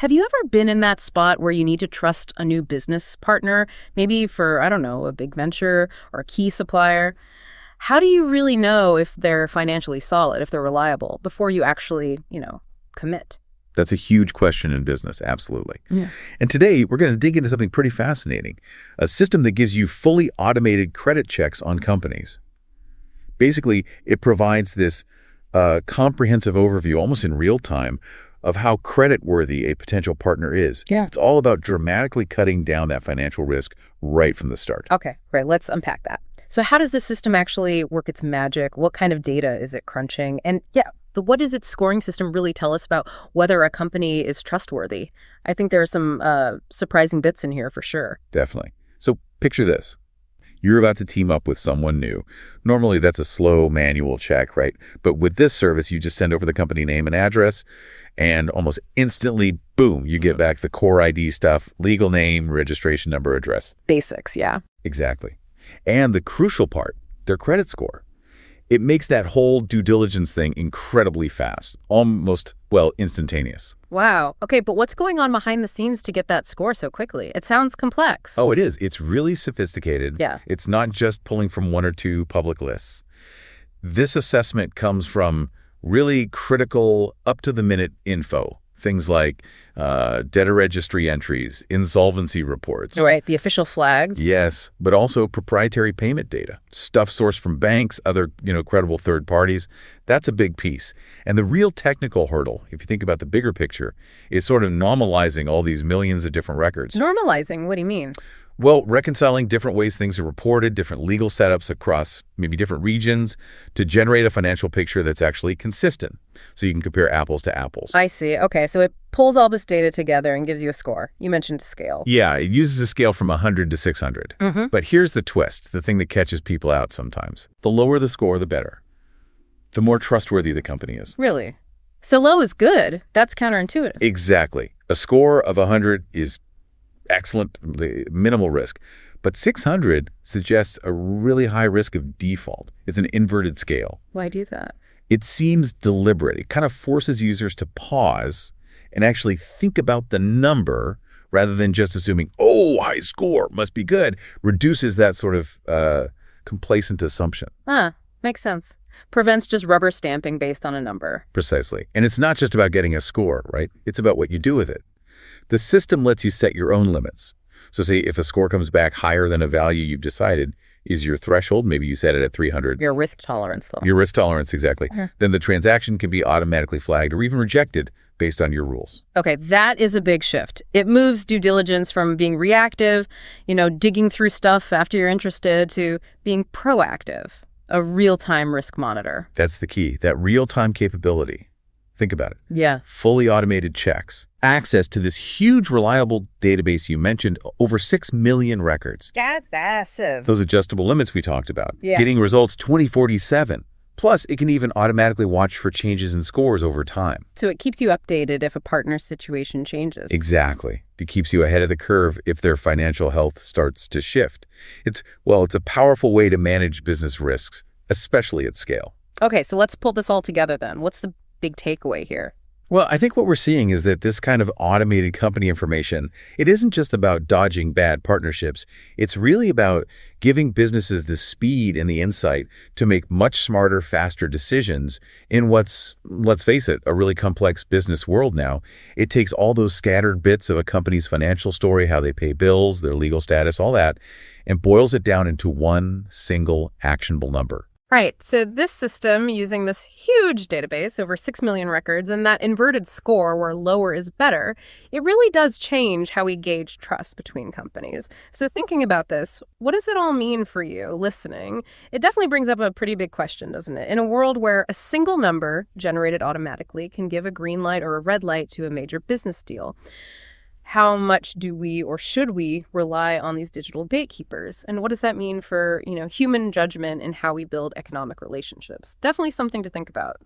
Have you ever been in that spot where you need to trust a new business partner, maybe for, I don't know, a big venture or a key supplier? How do you really know if they're financially solid, if they're reliable, before you actually, commit? That's a huge question in business, absolutely. Yeah. And today, we're going to dig into something pretty fascinating, a system that gives you fully automated credit checks on companies. Basically, it provides this comprehensive overview, almost in real time, of how creditworthy a potential partner is. Yeah. It's all about dramatically cutting down that financial risk right from the start. Okay, right. Let's unpack that. So how does the system actually work its magic? What kind of data is it crunching? And what does its scoring system really tell us about whether a company is trustworthy? I think there are some surprising bits in here for sure. Definitely. So picture this. You're about to team up with someone new. Normally, that's a slow manual check, right? But with this service, you just send over the company name and address, and almost instantly, boom, you get back the core ID stuff, legal name, registration number, address. Basics, yeah. Exactly. And the crucial part, their credit score. It makes that whole due diligence thing incredibly fast, almost, instantaneous. Wow. Okay, but what's going on behind the scenes to get that score so quickly? It sounds complex. Oh, it is. It's really sophisticated. Yeah. It's not just pulling from one or two public lists. This assessment comes from really critical, up-to-the-minute info. Things like debtor registry entries, insolvency reports. Right, the official flags. Yes, but also proprietary payment data, stuff sourced from banks, other credible third parties. That's a big piece. And the real technical hurdle, if you think about the bigger picture, is sort of normalizing all these millions of different records. Normalizing? What do you mean? Well, reconciling different ways things are reported, different legal setups across maybe different regions to generate a financial picture that's actually consistent. So you can compare apples to apples. I see. Okay, so it pulls all this data together and gives you a score. You mentioned scale. Yeah, it uses a scale from 100 to 600. Mm-hmm. But here's the twist, the thing that catches people out sometimes. The lower the score, the better. The more trustworthy the company is. Really? So low is good. That's counterintuitive. Exactly. A score of 100 is excellent, minimal risk. But 600 suggests a really high risk of default. It's an inverted scale. Why do that? It seems deliberate. It kind of forces users to pause and actually think about the number rather than just assuming, oh, high score, must be good, reduces that sort of complacent assumption. Makes sense. Prevents just rubber stamping based on a number. Precisely. And it's not just about getting a score, right? It's about what you do with it. The system lets you set your own limits. So say if a score comes back higher than a value you've decided is your threshold, maybe you set it at 300. Your risk tolerance, though. Your risk tolerance, exactly. Then the transaction can be automatically flagged or even rejected based on your rules. Okay, that is a big shift. It moves due diligence from being reactive, digging through stuff after you're interested, to being proactive, a real-time risk monitor. That's the key, that real-time capability. Think about it. Yeah. Fully automated checks. Access to this huge, reliable database you mentioned, over 6 million records. God, massive. Those adjustable limits we talked about. Yeah. Getting results 2047. Plus, it can even automatically watch for changes in scores over time. So it keeps you updated if a partner's situation changes. Exactly. It keeps you ahead of the curve if their financial health starts to shift. It's a powerful way to manage business risks, especially at scale. Okay, so let's pull this all together then. What's the big takeaway here? Well, I think what we're seeing is that this kind of automated company information, it isn't just about dodging bad partnerships. It's really about giving businesses the speed and the insight to make much smarter, faster decisions in what's, let's face it, a really complex business world now. It takes all those scattered bits of a company's financial story, how they pay bills, their legal status, all that, and boils it down into one single actionable number. Right. So this system, using this huge database, over 6 million records, and that inverted score where lower is better, it really does change how we gauge trust between companies. So thinking about this, what does it all mean for you listening? It definitely brings up a pretty big question, doesn't it? In a world where a single number generated automatically can give a green light or a red light to a major business deal, how much do we or should we rely on these digital gatekeepers? And what does that mean for, human judgment and how we build economic relationships? Definitely something to think about.